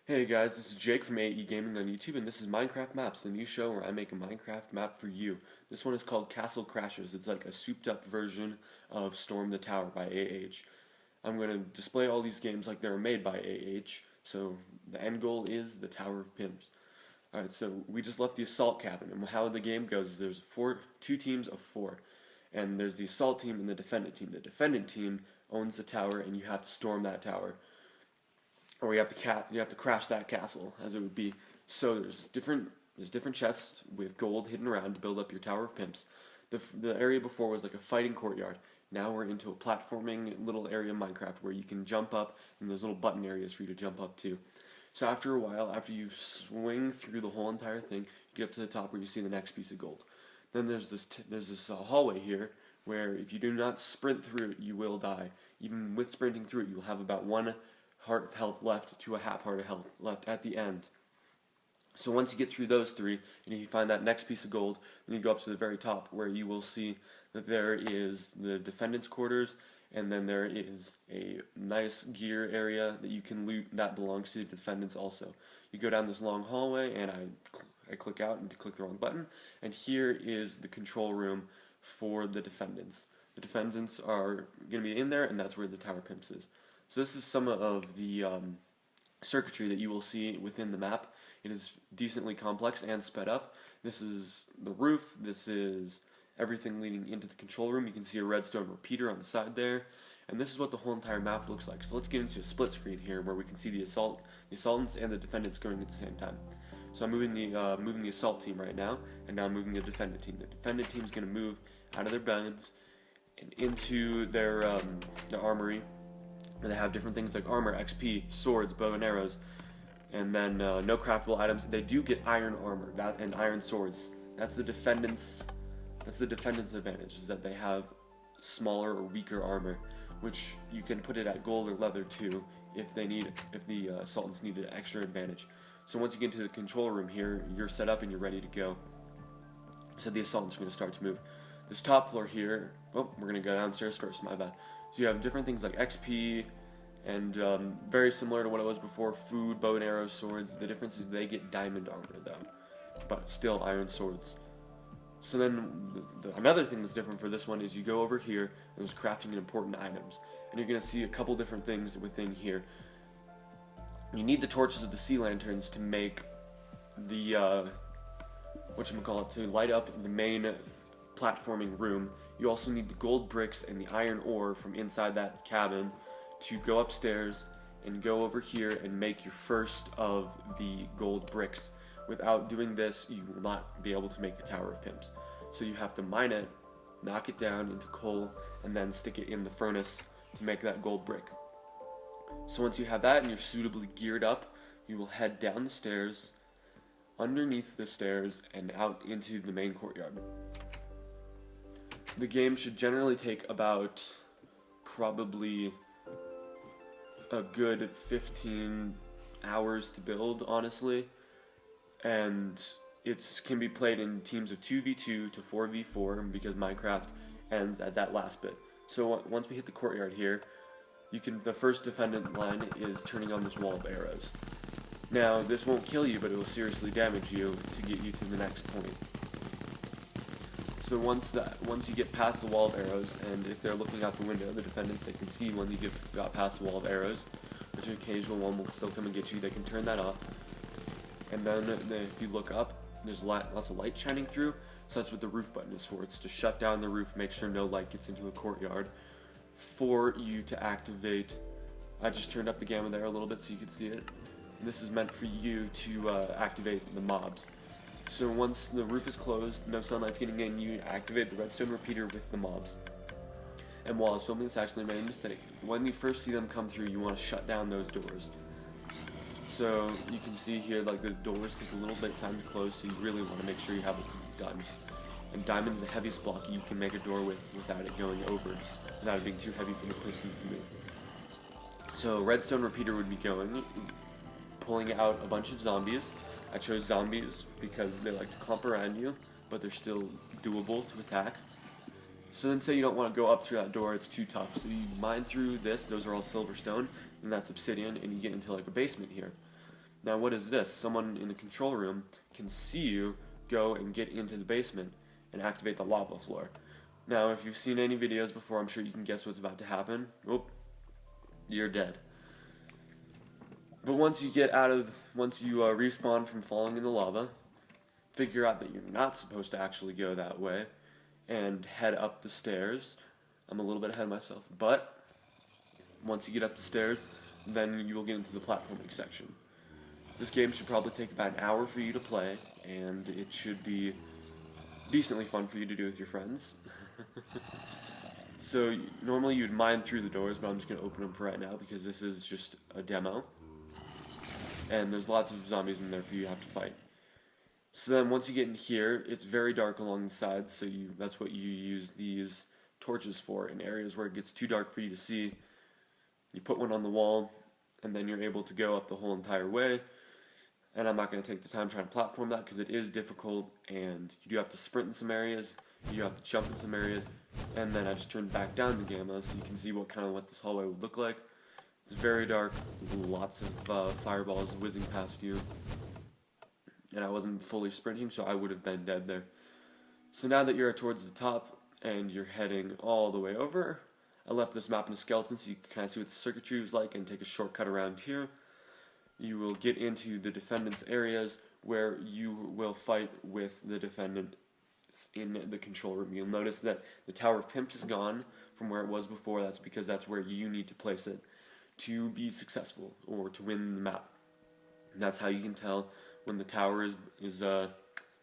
Hey guys, this is Jake from AE Gaming on YouTube, and this is Minecraft Maps, the new show where I make a Minecraft map for you. This one is called Castle Crashers. It's like a souped up version of Storm the Tower by AH. I'm going to display all these games like they were made by AH, so the end goal is the Tower of Pimps. Alright, so we just left the assault cabin, and how the game goes is there's two teams of four, and there's the assault team and the defendant team. The defendant team owns the tower, and you have to storm that tower or you have to crash that castle, as it would be. So there's different chests with gold hidden around to build up your Tower of Pimps. The area before was like a fighting courtyard. Now we're into a platforming little area of Minecraft where you can jump up, and there's little button areas for you to jump up to. So after a while, after you swing through the whole entire thing, you get up to the top where you see the next piece of gold. Then there's this hallway here where if you do not sprint through it, you will die. Even with sprinting through it, you'll have about one heart of health left to a half heart of health left at the end. So once you get through those three, and if you find that next piece of gold, then you go up to the very top where you will see that there is the defendant's quarters, and then there is a nice gear area that you can loot that belongs to the defendants also. You go down this long hallway, and I click out and click the wrong button, and here is the control room for the defendants. The defendants are going to be in there, and that's where the Tower Pimps is. So this is some of the circuitry that you will see within the map. It is decently complex and sped up. This is the roof. This is everything leading into the control room. You can see a redstone repeater on the side there. And this is what the whole entire map looks like. So let's get into a split screen here where we can see the assailants and the defendants going at the same time. So I'm moving the assault team right now, and now I'm moving the defendant team. The defendant team is going to move out of their beds and into their armory. And they have different things like armor, XP, swords, bow and arrows, and then no craftable items. They do get iron armor and iron swords. That's the defendants' advantage, is that they have smaller or weaker armor, which you can put it at gold or leather too if the assailants need an extra advantage. So once you get into the control room here, you're set up and you're ready to go. So the assailants are going to start to move. This top floor here, oh, we're going to go downstairs first, my bad. So you have different things like XP and very similar to what it was before, food, bow and arrows, swords. The difference is they get diamond armor though, but still iron swords. So then another thing that's different for this one is you go over here and there's crafting and important items. And you're going to see a couple different things within here. You need the torches of the sea lanterns to make the, to light up the main platforming room. You also need the gold bricks and the iron ore from inside that cabin to go upstairs and go over here and make your first of the gold bricks. Without doing this, you will not be able to make the Tower of Pimps. So you have to mine it, knock it down into coal, and then stick it in the furnace to make that gold brick. So once you have that and you're suitably geared up, you will head down the stairs, underneath the stairs, and out into the main courtyard. The game should generally take about probably a good 15 hours to build, honestly, and it can be played in teams of 2v2 to 4v4 because Minecraft ends at that last bit. So once we hit the courtyard here, the first defendant line is turning on this wall of arrows. Now this won't kill you, but it will seriously damage you to get you to the next point. So once you get past the wall of arrows, and if they're looking out the window, the defendants, they can see when you got past the wall of arrows, which an occasional one will still come and get you. They can turn that off, and then if you look up, there's lots of light shining through. So that's what the roof button is for. It's to shut down the roof, make sure no light gets into the courtyard, for you to activate. I just turned up the gamma there a little bit so you could see it. And this is meant for you to activate the mobs. So once the roof is closed, no sunlight's getting in, you activate the redstone repeater with the mobs. And while I was filming this, I actually made a mistake. When you first see them come through, you want to shut down those doors. So you can see here, like, the doors take a little bit of time to close, so you really want to make sure you have it done. And diamond's the heaviest block you can make a door with without it going over, without it being too heavy for the pistons to move. So redstone repeater would be going, pulling out a bunch of zombies. I chose zombies because they like to clump around you, but they're still doable to attack. So then say you don't want to go up through that door, it's too tough. So you mine through this, those are all silverstone, and that's obsidian, and you get into like a basement here. Now what is this? Someone in the control room can see you go and get into the basement and activate the lava floor. Now if you've seen any videos before, I'm sure you can guess what's about to happen. Oh, you're dead. But once you respawn from falling in the lava, figure out that you're not supposed to actually go that way, and head up the stairs. I'm a little bit ahead of myself, but once you get up the stairs, then you will get into the platforming section. This game should probably take about an hour for you to play, and it should be decently fun for you to do with your friends. So normally you'd mine through the doors, but I'm just going to open them for right now because this is just a demo. And there's lots of zombies in there for you to have to fight. So then once you get in here, it's very dark along the sides, so that's what you use these torches for. In areas where it gets too dark for you to see, you put one on the wall, and then you're able to go up the whole entire way. And I'm not going to take the time trying to platform that because it is difficult, and you do have to sprint in some areas, you do have to jump in some areas, and then I just turned back down the gamma so you can see what this hallway would look like. It's very dark, lots of fireballs whizzing past you, and I wasn't fully sprinting, so I would have been dead there. So now that you're towards the top and you're heading all the way over, I left this map in a skeleton so you can kind of see what the circuitry was like and take a shortcut around here. You will get into the defendant's areas where you will fight with the defendant in the control room. You'll notice that the Tower of Pimps is gone from where it was before. That's because that's where you need to place it to be successful or to win the map. And that's how you can tell when the tower is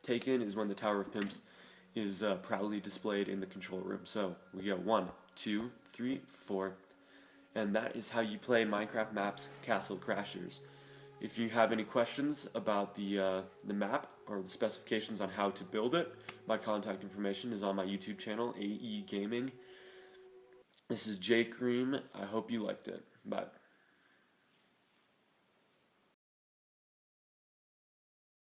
taken, is when the Tower of Pimps is proudly displayed in the control room. So we go 1, 2, 3, 4, and that is how you play Minecraft Maps Castle Crashers. If you have any questions about the map or the specifications on how to build it, my contact information is on my YouTube channel, AE Gaming. This is Jake Ream. I hope you liked it. Bye.